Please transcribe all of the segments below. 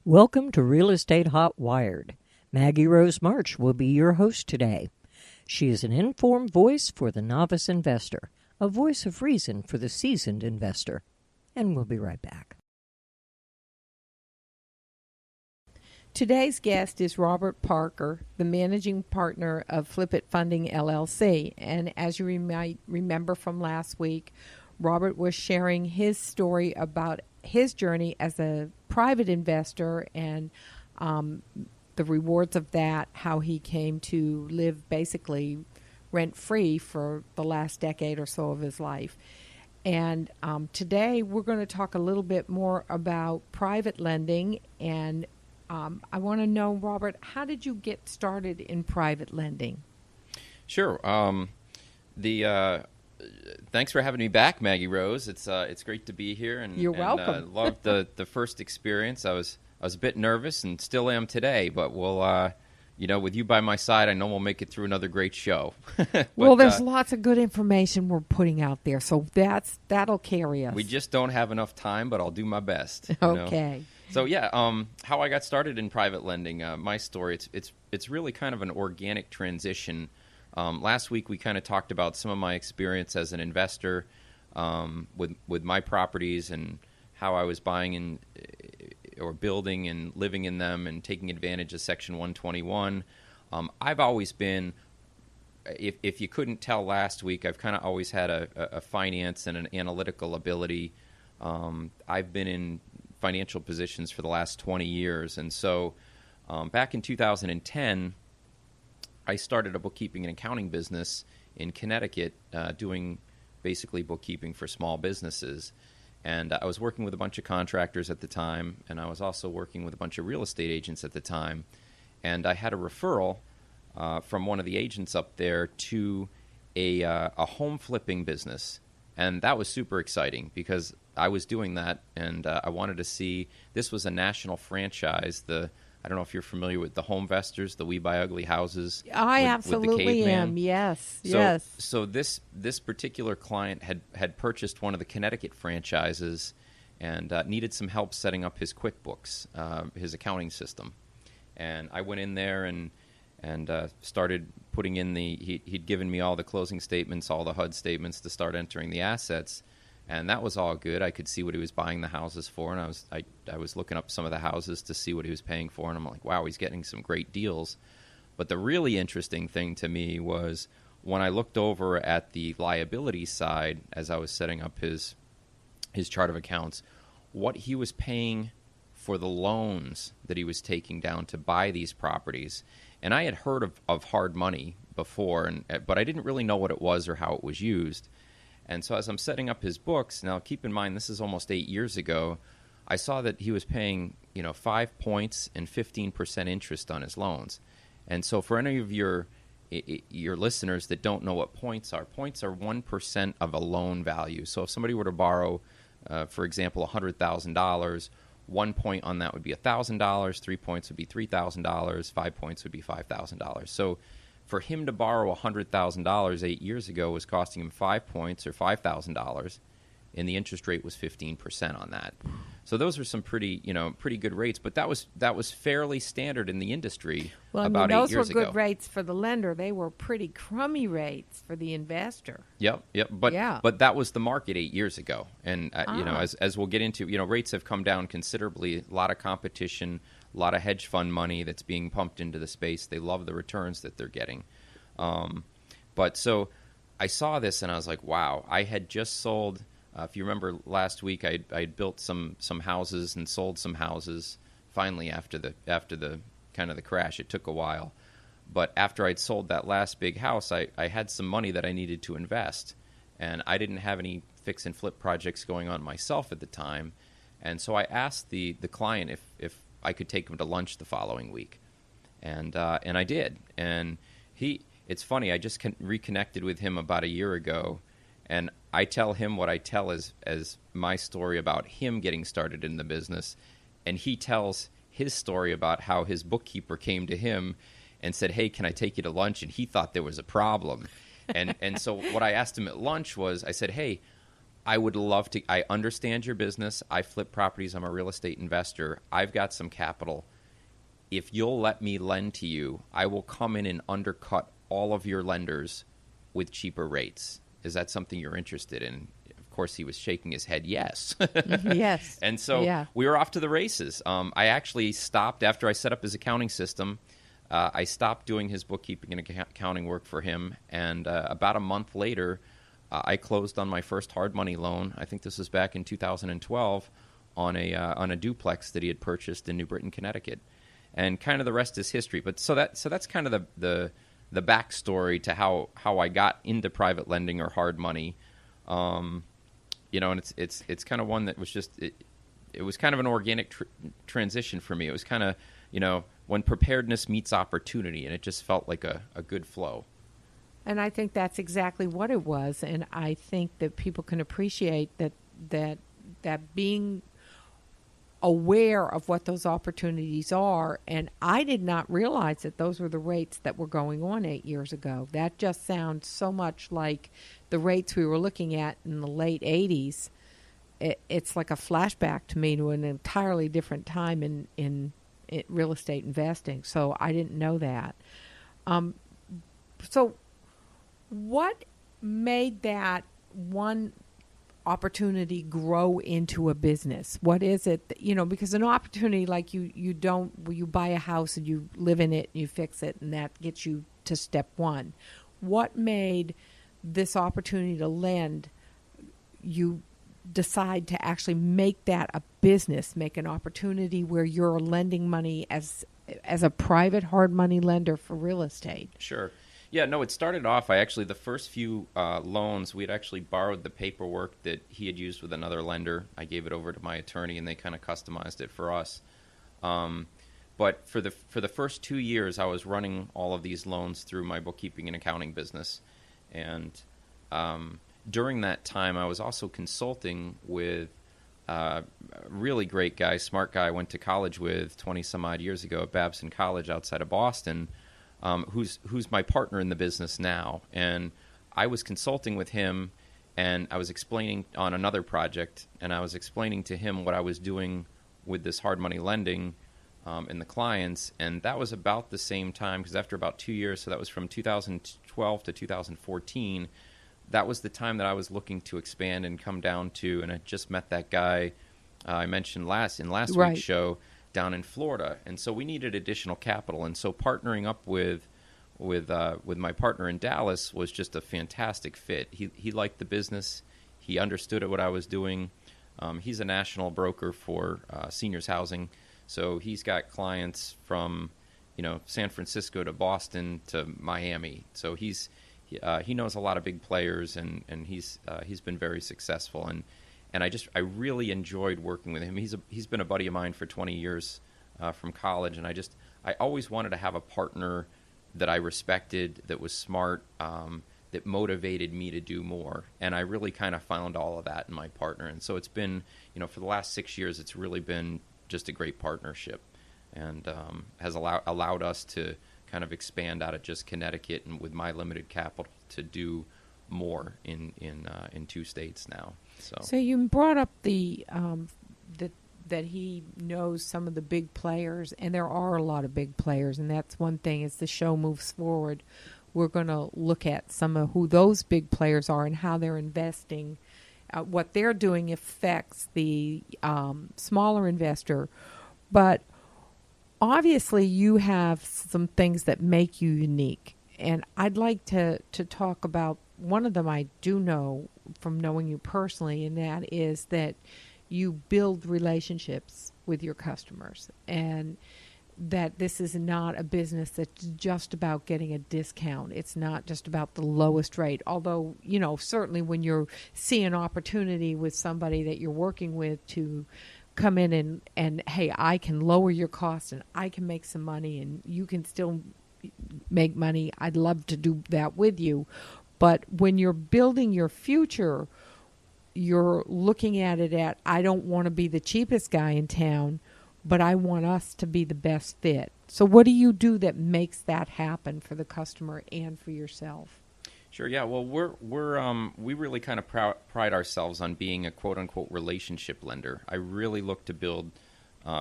Welcome to Real Estate Hot Wired. Maggie Rose March will be your host today. She is an informed voice for the novice investor, a voice of reason for the seasoned investor. And we'll be right back. Today's guest is Robert Parker, the managing partner of Flip It Funding, LLC. And as you might remember from last week, Robert was sharing his story about his journey as a private investor and the rewards of that, how he came to live basically rent-free for the last decade or so of his life. And today we're going to talk a little bit more about private lending. And I want to know, Robert, how did you get started in private lending? Sure. Thanks for having me back, Maggie Rose. It's great to be here, and you're welcome. Loved the first experience. I was a bit nervous and still am today, but we'll with you by my side, I know we'll make it through another great show. Well, there's lots of good information we're putting out there, so that'll carry us. We just don't have enough time, but I'll do my best. Okay. So yeah, how I got started in private lending, my story, it's really kind of an organic transition. Last week we kind of talked about some of my experience as an investor with my properties and how I was buying or building and living in them and taking advantage of Section 121. I've always been, if you couldn't tell last week, I've kind of always had a finance and an analytical ability. I've been in financial positions for the last 20 years. And so back in 2010, I started a bookkeeping and accounting business in Connecticut, doing basically bookkeeping for small businesses. And I was working with a bunch of contractors at the time, and I was also working with a bunch of real estate agents at the time. And I had a referral from one of the agents up there to a home flipping business. And that was super exciting because I was doing that, and I wanted to see, this was a national franchise, I don't know if you're familiar with the Homevestors, the We Buy Ugly Houses. I absolutely am. Yes, yes. So this particular client had purchased one of the Connecticut franchises and needed some help setting up his QuickBooks, his accounting system. And I went in there and started putting in he'd given me all the closing statements, all the HUD statements to start entering the assets. And that was all good. I could see what he was buying the houses for, and I was looking up some of the houses to see what he was paying for, and I'm like, wow, he's getting some great deals. But the really interesting thing to me was when I looked over at the liability side as I was setting up his chart of accounts, what he was paying for the loans that he was taking down to buy these properties. And I had heard of hard money before, but I didn't really know what it was or how it was used. And so as I'm setting up his books, now keep in mind this is almost 8 years ago, I saw that he was paying 5 points and 15% interest on his loans. And so for any of your listeners that don't know what points are 1% of a loan value. So if somebody were to borrow, for example, $100,000, 1 point on that would be $1,000, 3 points would be $3,000, 5 points would be $5,000. So for him to borrow $100,000 8 years ago was costing him 5 points or $5,000, and the interest rate was 15% on that. So those were some pretty good rates, but that was fairly standard in the industry about 8 years ago. Those were good rates for the lender. They were pretty crummy rates for the investor. Yep. But that was the market 8 years ago, and as we'll get into, rates have come down considerably. A lot of competition. A lot of hedge fund money that's being pumped into the space. They love the returns that they're getting. But so I saw this and I was like, wow. I had just sold, if you remember last week, I'd built some houses and sold some houses finally after the kind of the crash. It took a while. But after I'd sold that last big house, I had some money that I needed to invest. And I didn't have any fix and flip projects going on myself at the time. And so I asked the client if I could take him to lunch the following week, and I did. And it's funny. I just reconnected with him about a year ago, and I tell him what I tell as my story about him getting started in the business, and he tells his story about how his bookkeeper came to him and said, "Hey, can I take you to lunch?" And he thought there was a problem, and so what I asked him at lunch was, I said, "Hey, I would love to. I understand your business. I flip properties. I'm a real estate investor. I've got some capital. If you'll let me lend to you, I will come in and undercut all of your lenders with cheaper rates. Is that something you're interested in? Of course, he was shaking his head, yes. Yes. And so we were off to the races. I actually stopped after I set up his accounting system. I stopped doing his bookkeeping and accounting work for him. And about a month later, I closed on my first hard money loan. I think this was back in 2012 on a duplex that he had purchased in New Britain, Connecticut. And kind of the rest is history. But so that's kind of the backstory to how I got into private lending or hard money. And it's kind of one that was just it was kind of an organic transition for me. It was kind of when preparedness meets opportunity, and it just felt like a good flow. And I think that's exactly what it was. And I think that people can appreciate that being aware of what those opportunities are. And I did not realize that those were the rates that were going on 8 years ago. That just sounds so much like the rates we were looking at in the late 80s. It's like a flashback to me to an entirely different time in real estate investing. So I didn't know that. So what made that one opportunity grow into a business? What is it that, because an opportunity like you buy a house and you live in it and you fix it and that gets you to step one. What made this opportunity to lend you decide to actually make that a business, make an opportunity where you're lending money as a private hard money lender for real estate? Sure. Yeah, no, it started off, the first few loans, we had actually borrowed the paperwork that he had used with another lender. I gave it over to my attorney, and they kind of customized it for us. But for the first 2 years, I was running all of these loans through my bookkeeping and accounting business. And during that time, I was also consulting with a really great guy, smart guy I went to college with 20-some-odd years ago at Babson College outside of Boston, who's my partner in the business now. And I was consulting with him, and I was explaining on another project, and I was explaining to him what I was doing with this hard money lending and the clients. And that was about the same time, because after about 2 years, so that was from 2012 to 2014, that was the time that I was looking to expand and come down to, and I just met that guy I mentioned last right. week's show down in Florida, and so we needed additional capital, and so partnering up with my partner in Dallas was just a fantastic fit. He liked the business, he understood what I was doing. He's a national broker for seniors housing, so he's got clients from San Francisco to Boston to Miami. So he knows a lot of big players, and he's been very successful. And I really enjoyed working with him. He's been a buddy of mine for 20 years from college, and I always wanted to have a partner that I respected, that was smart, that motivated me to do more. And I really kind of found all of that in my partner. And so it's been, for the last 6 years, it's really been just a great partnership, and has allowed us to kind of expand out of just Connecticut and with my limited capital to do more in 2 states now. So you brought up that he knows some of the big players, and there are a lot of big players, and that's one thing. As the show moves forward, we're going to look at some of who those big players are and how they're investing. What they're doing affects the smaller investor, but obviously you have some things that make you unique, and I'd like to talk about one of them. I do know from knowing you personally, and that is that you build relationships with your customers, and that this is not a business that's just about getting a discount. It's not just about the lowest rate, although, certainly when you're seeing an opportunity with somebody that you're working with to come in and hey, I can lower your costs and I can make some money and you can still make money, I'd love to do that with you. But when you're building your future, you're looking at it at, I don't want to be the cheapest guy in town, but I want us to be the best fit. So what do you do that makes that happen for the customer and for yourself? Sure. Yeah. Well, we really kind of pride ourselves on being a quote unquote relationship lender. I really look to build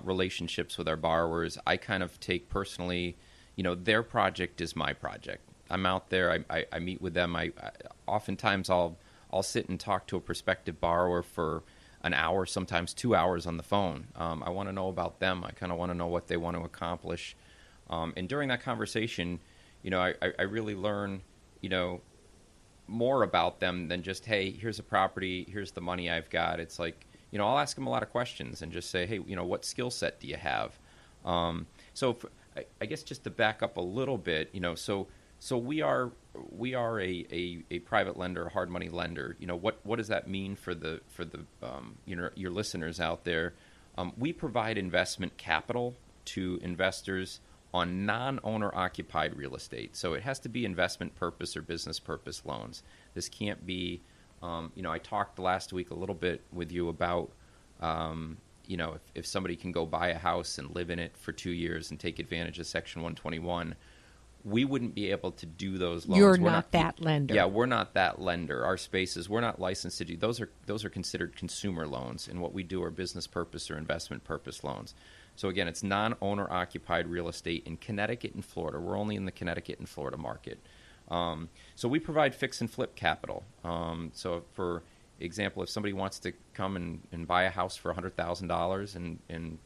relationships with our borrowers. I kind of take personally, their project is my project. I'm out there. I meet with them. I oftentimes I'll sit and talk to a prospective borrower for an hour, sometimes 2 hours on the phone. I want to know about them. I kind of want to know what they want to accomplish. And during that conversation, I really learn, more about them than just, hey, here's a property, here's the money I've got. It's like, I'll ask them a lot of questions and just say, hey, what skill set do you have? I guess just to back up a little bit, so we are a private lender, a hard money lender. What does that mean for the your listeners out there? We provide investment capital to investors on non-owner occupied real estate. So it has to be investment purpose or business purpose loans. This can't be, I talked last week a little bit with you about, if somebody can go buy a house and live in it for 2 years and take advantage of Section 121, we wouldn't be able to do those loans. You're not that lender. Yeah, we're not that lender. Our spaces, we're not licensed to do. Those are considered consumer loans, and what we do are business purpose or investment purpose loans. So again, it's non-owner occupied real estate in Connecticut and Florida. We're only in the Connecticut and Florida market. So we provide fix and flip capital. So for example, if somebody wants to come and buy a house for $100,000 and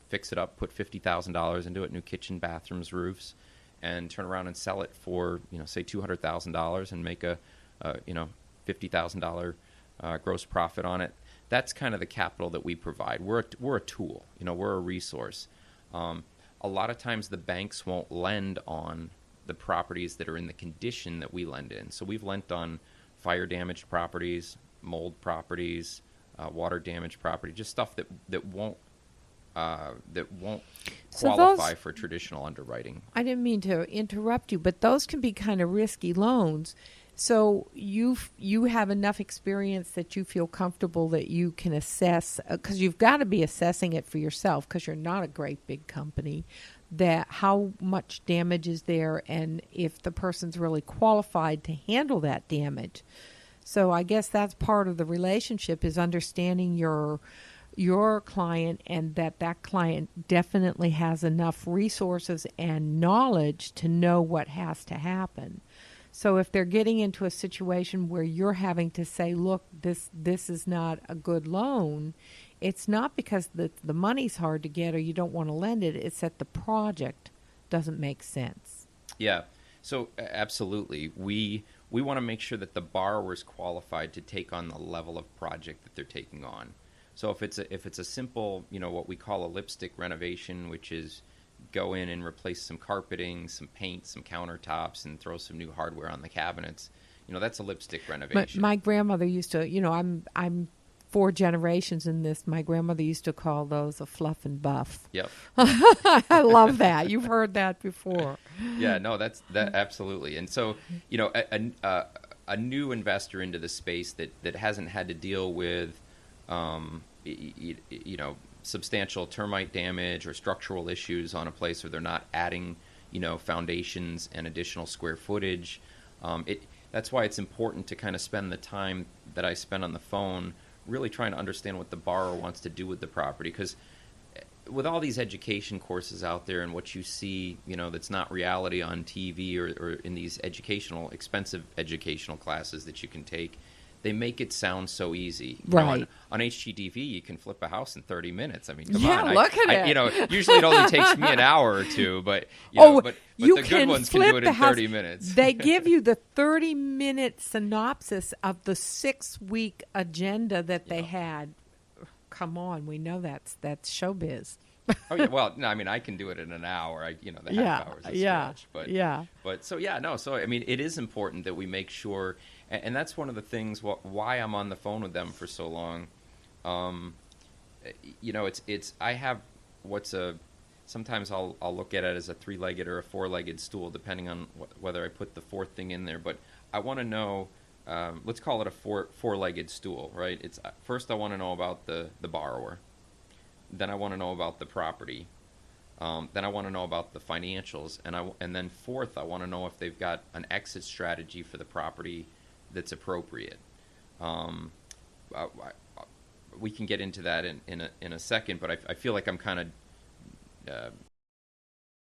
fix it up, put $50,000 into it, new kitchen, bathrooms, roofs, and turn around and sell it for say $200,000 and make a $50,000 gross profit on it. That's kind of the capital that we provide. We're a tool. We're a resource. A lot of times the banks won't lend on the properties that are in the condition that we lend in. So we've lent on fire damaged properties, mold properties, water damaged property, just stuff that won't qualify for traditional underwriting. I didn't mean to interrupt you, but those can be kind of risky loans. So you have enough experience that you feel comfortable that you can assess, because you've got to be assessing it for yourself because you're not a great big company, that how much damage is there and if the person's really qualified to handle that damage. So I guess that's part of the relationship, is understanding your client, and that client definitely has enough resources and knowledge to know what has to happen. So if they're getting into a situation where you're having to say, look, this is not a good loan, it's not because the money's hard to get or you don't want to lend it. It's that the project doesn't make sense. Yeah. So absolutely. We want to make sure that the borrower is qualified to take on the level of project that they're taking on. So if it's a simple, what we call a lipstick renovation, which is go in and replace some carpeting, some paint, some countertops, and throw some new hardware on the cabinets, that's a lipstick renovation. My grandmother used to, I'm 4 generations in this. My grandmother used to call those a fluff and buff. Yep. I love that. You've heard that before. Yeah, no, that absolutely. And so, a new investor into the space that hasn't had to deal with, substantial termite damage or structural issues on a place where they're not adding, foundations and additional square footage. That's why it's important to kind of spend the time that I spend on the phone really trying to understand what the borrower wants to do with the property. Because with all these education courses out there and what you see, that's not reality on TV or in these expensive educational classes that you can take, they make it sound so easy. Right. On HGTV, you can flip a house in 30 minutes. I mean, come on. Look at it. Usually it only takes me an hour or two, but but you the good ones can do it in 30 minutes. They give you the 30-minute synopsis of the 6-week agenda that they had. Come on, we know that's showbiz. Oh yeah, well, no, I mean, I can do it in an hour. The half hours is stretch. But so I mean, it is important that we make sure. And that's one of the things why I'm on the phone with them for so long. I have sometimes I'll look at it as a 3-legged or a 4-legged stool, depending on whether I put the 4th thing in there. But I want to know, let's call it a 4-legged stool, right? First I want to know about the borrower. Then I want to know about the property. Then I want to know about the financials, and then fourth, I want to know if they've got an exit strategy for the property that's appropriate. We can get into that in a second, but I feel like I'm kind of